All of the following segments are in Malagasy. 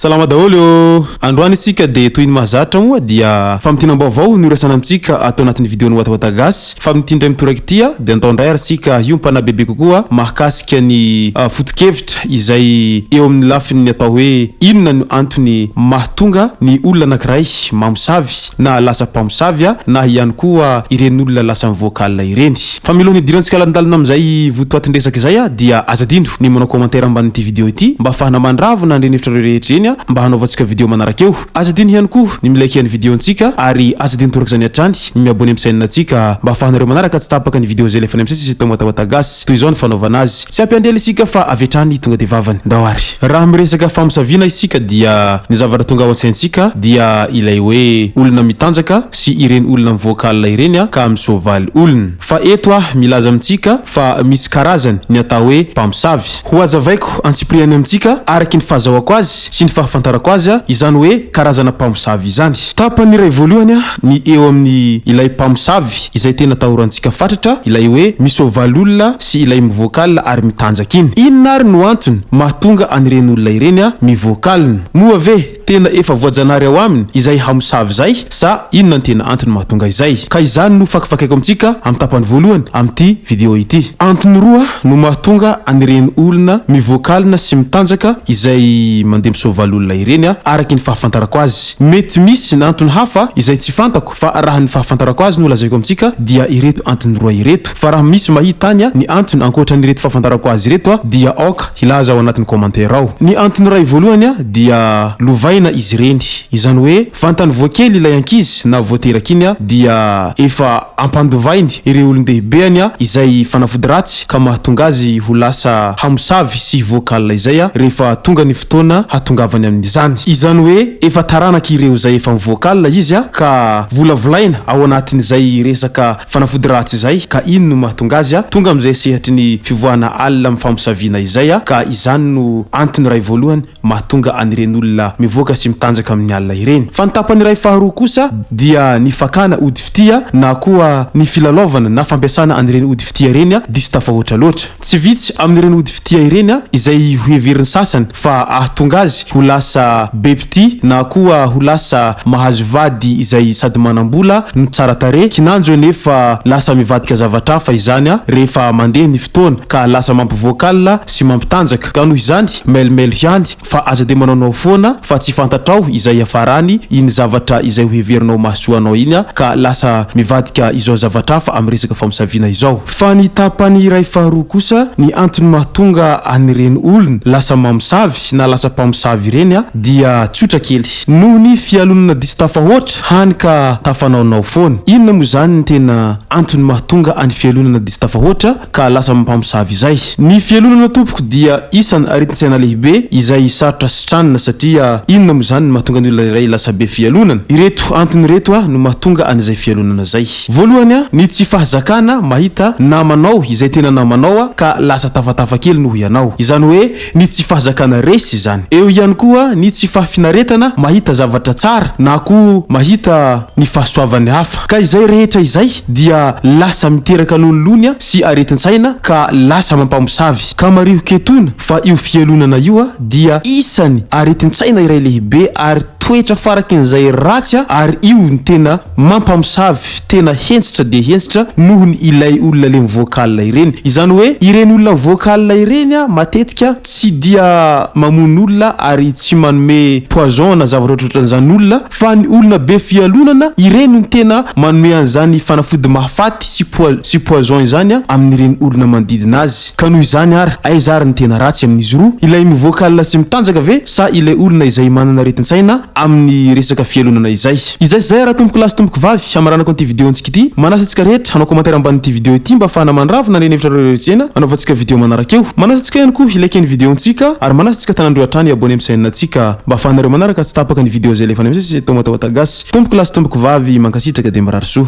Salama daholo. Androany isika de toy ny mahazatra moa dia famitianam-baovao no irasana amintsika atao anatin'ny vidéo Watawata Gasy. Famitindray mitoraki de andondray arsika iompana bebe kokoa mahakasika ny foto-kevitra izay eo amin'ny lafiny atao hoe inona no antony mahatonga ny olona anankiray mamosavy na lasa mpamosavy na ihany koa ireny olona lasa vocal ireny. Fa milohany dirantsika landalina amizay votoatindresaka izay dia azadino ny manao commentaire ambanin'ity vidéo ity mba afahana mandravo na ndreny hevitra rehetra eny mba hanaovantsika vidéo manarakeo. Azadino ihany koa ny milaiky ny vidéo ntsika ary azadino toraka zany hatrany ny miabone amin'ny chaîne ntsika mba afahanareo manaraka tsy tapaka ny vidéo zay lefa ny amsay sy Watawata Gasy toy izao ny fanaovana azy. Tsy ampiandrela isika fa avetrany tonga de vavany ndawary. Raha miresaka famosavina isika dia ny zavatra tonga ao antsaintsika dia ilay hoe olona mitanjaka sy ireny olona vocal ireny ka misovaly olona. Fa eto milaza amintsika fa misy karazany ny atao hoe mpamosavy. Ho azavaiko antsipriany amintsika araky ny fahazahoako azy sy ny fahafantarako azy izany hoe karazana mpamosavy izany. Tapany iray voalohany ny eo amin'ny ilay mpamosavy izay tena atahorantsika fatratra ilay hoe misovaly olona sy ilay mivocal ary mitanjaka iny. Inona ary no antony mahatonga anireny olona ireny mivocal? Moa ve tena efa voajanary ao aminy izay hamosavy zay sa inona ny tena antony mahatonga izay? Ka izany no fakifakaiko amintsika amin'ny tapany voalohany amin'ity vidéo ity. Antony roa no mahatonga anireny olona mivocal sy mitanjaka izay mandeha misovaly olona ireny araky ny fahafantarako azy. Mety misy ny antony hafa izay tsy fantako fa raha ny fahafantarako azy no lazaiko amintsika dia ireto antony roa ireto. Fa raha misy mahitany ny antony ankoatra ny ireto fahafantarako azy ireto dia aoka hilaza ao anatin'ny commentaire ao. Ny antony ray voalohany dia lovaina izy ireny. Izany hoe fantany voakely ilay ankizy na voateraka iny dia efa ampandovainy ireo olon-dehibeany izay fanafody ratsy ka mahatonga azy ho lasa hamosavy sy vocal izay rehefa tonga ny fotoana hatongavany amin'izany. Izany hoe efa taranaky ireo zay efa vocal izy ka volavolaina ao anatin'izay resaka fanafody ratsy izay ka ino no mahatonga azy tonga amizay sehatry ny fivoahana alina amin'ny famosavina izay ka izany no antony ray voalohany mahatonga anireny olona mivoaka sy mitanjaka amin'ny alina ireny. Fa ny tapany ray faharoa kosa dia ny fakana ody fitia na koa ny filalaovana na fampiasana anireny ody fitia ireny diso tafahoatra loatra. Tsy vitsy amin'ireny ody fitia ireny izay ho heveriny sasany fa ahatonga azy ho lasa bepty na koa ho lasa mahazo vady izay sady manambola no tsara tare kinanjo nefa lasa mivadika zavatra fa izany rehefa mandeha ny fotoana ka lasa mampivocal sy mampitanjaka ka noho izany melimely ihany fa aza de manao foana fa tsy fantatrao izay afarany iny zavatra izay ho heverinao mahasoanao iny ka lasa mivadika izao zavatra fa amin'ny resaka famosavina izao. Fa ny tapany ray faharoa kosa ny antony mahatonga anireny olona lasa mamosavy na lasa mpamosavy ireny dia tsotra kely noho ny fialonana diso tafahoatra hany ka tafanaonao foana. Inona moa zany ny tena antony mahatonga any fialonana diso tafahoatra ka lasa mpamosavy izay? Ny fialonana tompoko dia isany aretin-tsaina lehibe izay sarotra sitranina satria inona moa zany mahatonga ny olona iray lasa be fialonana? Ireto antony reto no mahatonga an'izay fialonana zay. Voalohany ny tsy fahazakana mahita namanao izay tena namanao ka lasa tafatafa kely noho ianao. Izany hoe ny tsy fahazakana resy izany. Eo ihany koa ny tsy fahafinaretana mahita zavatra tsara na koa mahita ny fahasoavany hafa. Ka izay rehetra izay dia lasa miteraka lolony sy aretin-tsaina ka lasa mampamosavy. Ka mariho ketona fa io fialonana io dia isany aretin-tsaina iray lehibe ary toetra farakin'izay ratsy ary io ny tena mampamosavy tena hentsitra de hentsitra noho ny ilay olona le vocal ireny. Izany hoe ireny olona vocal ireny matetika tsy dia mamono olona ary tsy manome poison na zavatra ohatran'izany olona fa ny olona be fialonana ireny ny tena manome an'izany fanafody mahafaty sy poison izany amin'ireny olona manodidina azy. Ka noho izany ary aiza ary ny tena ratsy amin'izy roa, ilay mivocal sy mitanjaka ve sa ilay olona izay manana aretin-tsaina amin'ny resaka fialonana izay? Izay raha tomboko lasy tomboko vavy amaranako an'ity vidéo ntsika ity. Manasa antsika rehetra hanao commentaire ambanin'ity vidéo ity mba afahana mandravo na neny hevitra rehetra anaovantsika vidéo manarakeo. Manasa antsika ihany koa ilaiky ny vidéo ntsika ary manasa antsika tanandreo hatrany abone amin'ny chaîne ntsika mba afahanareo manaraka tsy tapaka ny vidéo zay lefa ny amsay sy Watawata Gasy. Tomboko lasy tomboko vavy mankasitraka de marary soa.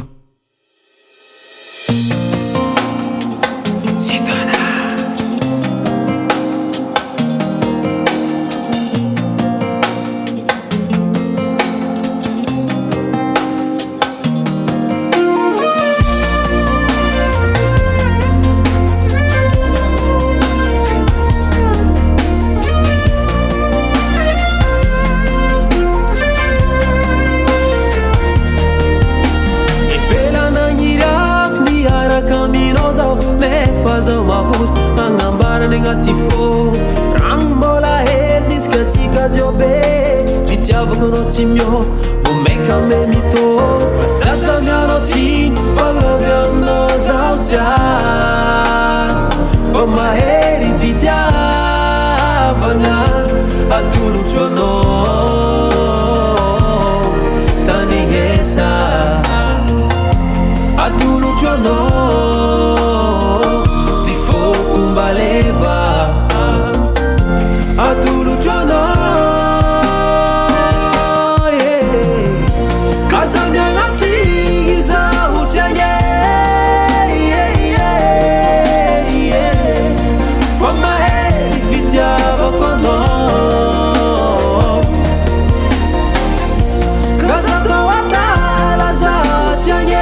Tany agnaty fô ragno mbola hely ziskatsika jiobe mitiavako anao tsy mio vomaika me mitô sasamianao tsiny falovy aminao zao tia fa mahery fitiavagna atolotro anao tany hesa atolotro anao ty fôko mba leva atolotro anao kasamiagnatsiny zaho tsy agny fa mahery fitiavako anao kaza tao adala zaho tsy agny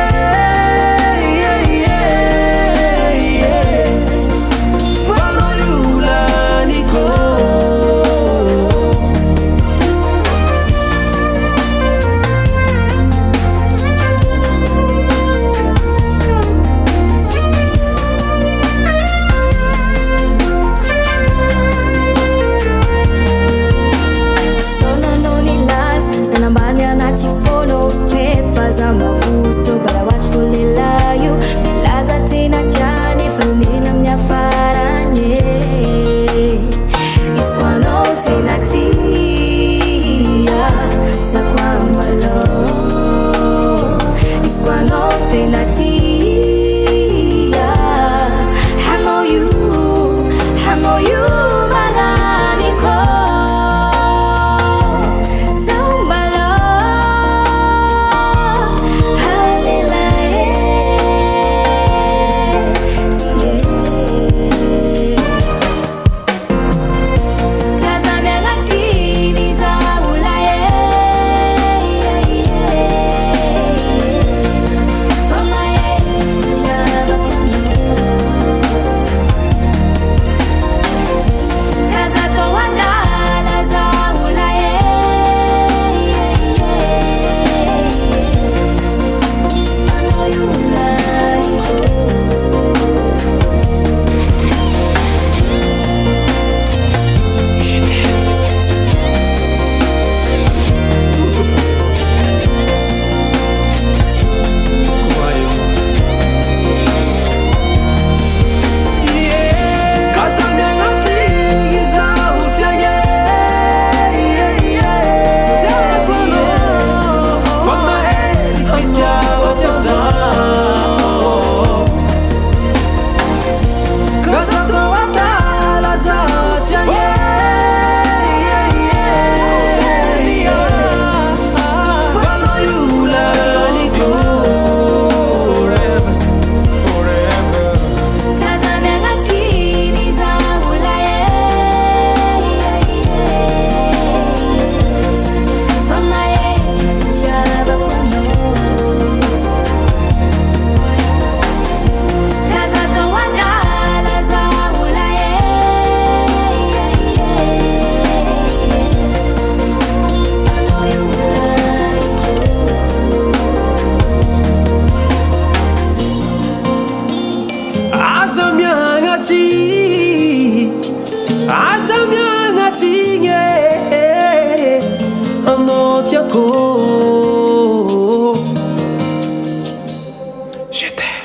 aza miagnatsiny anao tiako. Je t'aime.